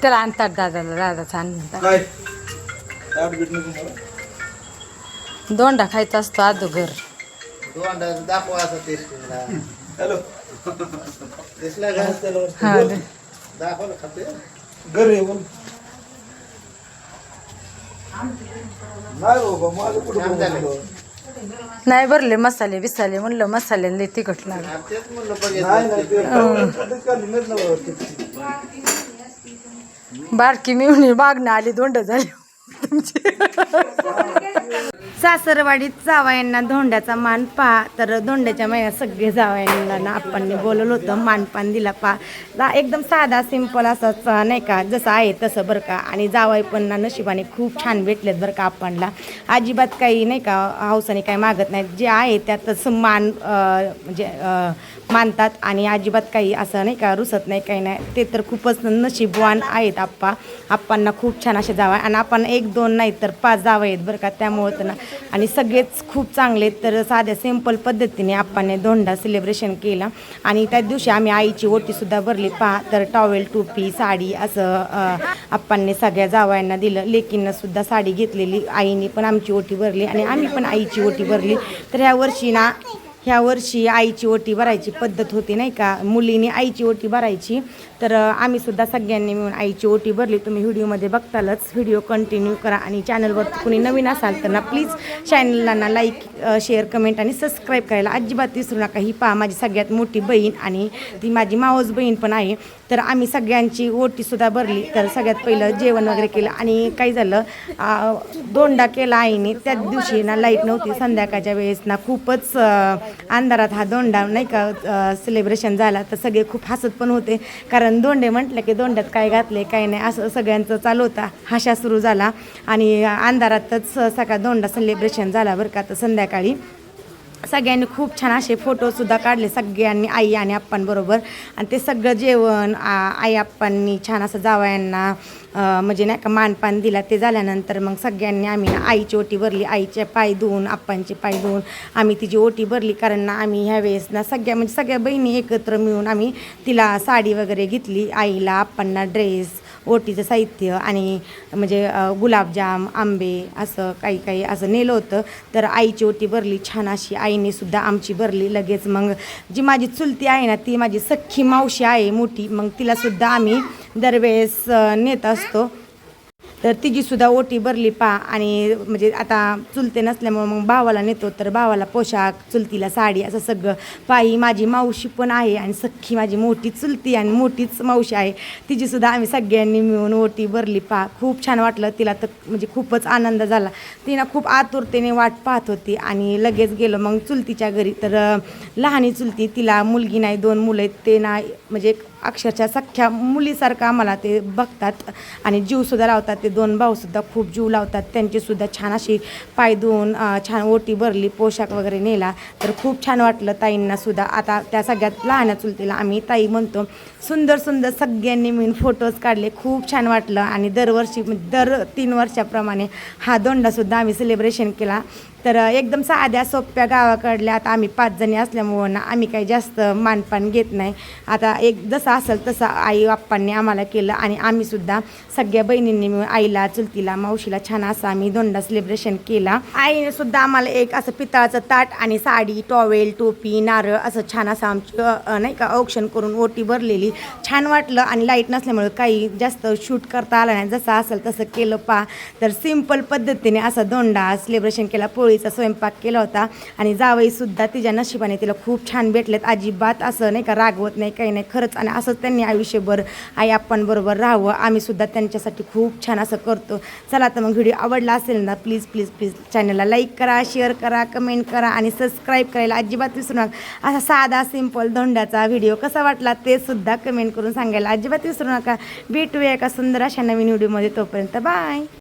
त्याला आणतात दादाला, दादाचा आणतात. काय ताट बीट नको मला. दोंडा खायचा असतो अगोदर. दाखवा असं टेस्टिंगला. हॅलो टेस्टला घास त्याला हा दाखवा खाते. घर आहे बोल. नाही बाबा माझं कुठं बोललो. नाही भरले मसाले बिसाले, म्हणलं मसाले लय तिखट लागले. तेच म्हणलं नाही नाही ते काढली नाहीत ना बाबा ते. बारकी मिळून बागणं आली, दोंड झाली तुमची. सासरवाडीत जावयांना धोंड्याचा मान पहा. तर धोंड्याच्या महिन्यात सगळे जावयांना आपण बोलवलं होतं, मानपान दिला पहा. एकदम साधा सिंपल असंच नाही का, जसं आहे तसं बरं का. आणि जावई पण ना नशिबाने खूप छान भेटलेत बरं का आपणला. अजिबात काही नाही का हौसाने काही मागत नाहीत, जे आहे त्यातच मान म्हणजे मानतात. आणि अजिबात काही असं नाही का रुसत नाही काही नाही. ते तर खूपच नशीबवान आहेत आप्पांना खूप छान असे जावं. आणि आपण 1-2 नाही तर 5 जावं आहेत बरं का. त्यामुळं तर ना, आणि सगळेच खूप चांगले. तर साध्या सिंपल पद्धतीने आप्पाने धोंडा सेलिब्रेशन केला. आणि त्या दिवशी आम्ही आईची ओटीसुद्धा भरली पहा. तर टॉवेल, टोपी, साडी असं आप्पांनी सगळ्या जावयांना दिलं. लेकींनासुद्धा साडी घेतलेली. आईने पण आमची ओटी भरली आणि आम्ही पण आईची ओटी भरली. तर ह्या वर्षी आईची ओटी भरायची पद्धत होती नाही का, मुलीने आईची ओटी भरायची. तर आम्हीसुद्धा सगळ्यांनी मिळून आईची ओटी भरली. तुम्ही व्हिडिओमध्ये बघतालच, व्हिडिओ कंटिन्यू करा. आणि चॅनलवर कुणी नवीन असाल तर ना प्लीज चॅनलला लाईक, शेअर, कमेंट आणि सबस्क्राईब करायला अजिबात विसरू नका. ही पहा माझी सगळ्यात मोठी बहीण आणि ती माझी मावस बहीण पण आहे. तर आम्ही सगळ्यांची ओटीसुद्धा भरली. तर सगळ्यात पहिलं जेवण वगैरे केलं. आणि काय झालं, दोंडा केला आईने. त्याच दिवशी ना लाईट नव्हती. संध्याकाळच्या वेळेस ना खूपच अंधारात हा दोंडा नाही का सेलिब्रेशन झाला. तर सगळे खूप हसत पण होते, कारण दोंडे म्हटलं की दोंड्यात काय घातले काय नाही असं सगळ्यांचं चालू होता. हाशा सुरू झाला आणि अंधारातच सगळा दोंडा सेलिब्रेशन झाला बरं का. तर संध्याकाळी सगळ्यांनी खूप छान असे फोटोसुद्धा काढले सगळ्यांनी, आई आणि आप्पांबरोबर. आणि ते सगळं जेवण आई आप्पांनी छान असं जावयांना म्हणजे नाही का मानपान दिला. ते झाल्यानंतर मग सगळ्यांनी आम्ही ना आईची ओटी भरली. आईचे पाय धुवून, आप्पांचे पाय धुवून आम्ही तिची ओटी भरली. कारण ना आम्ही ह्या वेळेस ना सगळ्या बहिणी एकत्र मिळून आम्ही तिला साडी वगैरे घेतली. आईला, आप्पांना ड्रेस, ओटीचं साहित्य आणि म्हणजे गुलाबजाम, आंबे असं काही असं नेलं होतं. तर आईची ओटी भरली छान अशी. आईने सुद्धा आमची भरली लगेच. मग जी माझी चुलती आहे ना, ती माझी सख्खी मावशी आहे मोठी, मग तिलासुद्धा आम्ही दरवेळेस नेत असतो. तर तिचीसुद्धा ओटी भरली पहा. आणि म्हणजे आता चुलते नसल्यामुळं मग भावाला नेतो. तर भावाला पोशाख, चुलतीला साडी असं सगळं. पायी माझी मावशी पण आहे आणि सख्खी माझी मोठी चुलती आणि मोठीच मावशी आहे, तिचीसुद्धा आम्ही सगळ्यांनी मिळून ओटी भरली पहा. खूप छान वाटलं तिला. तर म्हणजे खूपच आनंद झाला. तिनं खूप आतुरतेने वाट पाहत होती. आणि लगेच गेलो मग चुलतीच्या घरी. तर लहानी चुलती, तिला मुलगी नाही, 2 मुलं आहेत. ते ना म्हणजे अक्षरशः सख्ख्या मुलीसारखं आम्हाला ते बघतात आणि जीवसुद्धा लावतात. ते 2 भाऊसुद्धा खूप जीव लावतात. त्यांचीसुद्धा छान अशी पाय धुवून छान ओटी भरली, पोशाख वगैरे नेला. तर खूप छान वाटलं ताईंनासुद्धा. आता त्या सगळ्यात लहान चुलतीला आम्ही ताई म्हणतो. सुंदर सगळ्यांनी मिळून फोटोज काढले. खूप छान वाटलं. आणि दरवर्षी दर 3 वर्षाप्रमाणे हा दोंडासुद्धा आम्ही सेलिब्रेशन केला. तर एकदम साध्या सोप्या गावाकडल्या. आता आम्ही 5 जणी असल्यामुळं ना आम्ही काही जास्त मानपान घेत नाही. आता जसं असेल तसं आई आप्पांनी आम्हाला केलं. आणि आम्हीसुद्धा सगळ्या बहिणींनी मिळून आईला, चुलतीला, मावशीला छान असं आम्ही दोंडा सेलिब्रेशन केला. आईने सुद्धा आम्हाला एक असं पितळाचं ताट आणि साडी, टॉवेल, टोपी, नारळ असं छान असं आमची नाही का औक्षण करून ओटी भरलेली. छान वाटलं. आणि लाईट नसल्यामुळे काही जास्त शूट करता आलं नाही, जसं असेल तसं केलं पहा. तर सिंपल पद्धतीने असा दोंडा सेलिब्रेशन केला. पोळीचा स्वयंपाक केला होता. आणि जावईसुद्धा तिच्या नशिबाने तिला खूप छान भेटलेत. अजिबात असं नाही का रागवत नाही काही नाही खरंच. आणि असंच त्यांनी आयुष्यभर आई आप्पांबरोबर राहावं. आम्हीसुद्धा त्यांच्यासाठी खूप छान असं करतो. चला तर मग व्हिडिओ आवडला असेल ना प्लीज चॅनलला लाईक करा, शेअर करा, कमेंट करा आणि सबस्क्राईब करायला अजिबात विसरू नका. असा साधा सिंपल धोंड्याचा व्हिडिओ कसा वाटला ते सुद्धा कमेंट करून सांगायला अजिबात विसरू नका. भेटूया एका सुंदर अशा नवीन व्हिडिओमध्ये. तोपर्यंत बाय.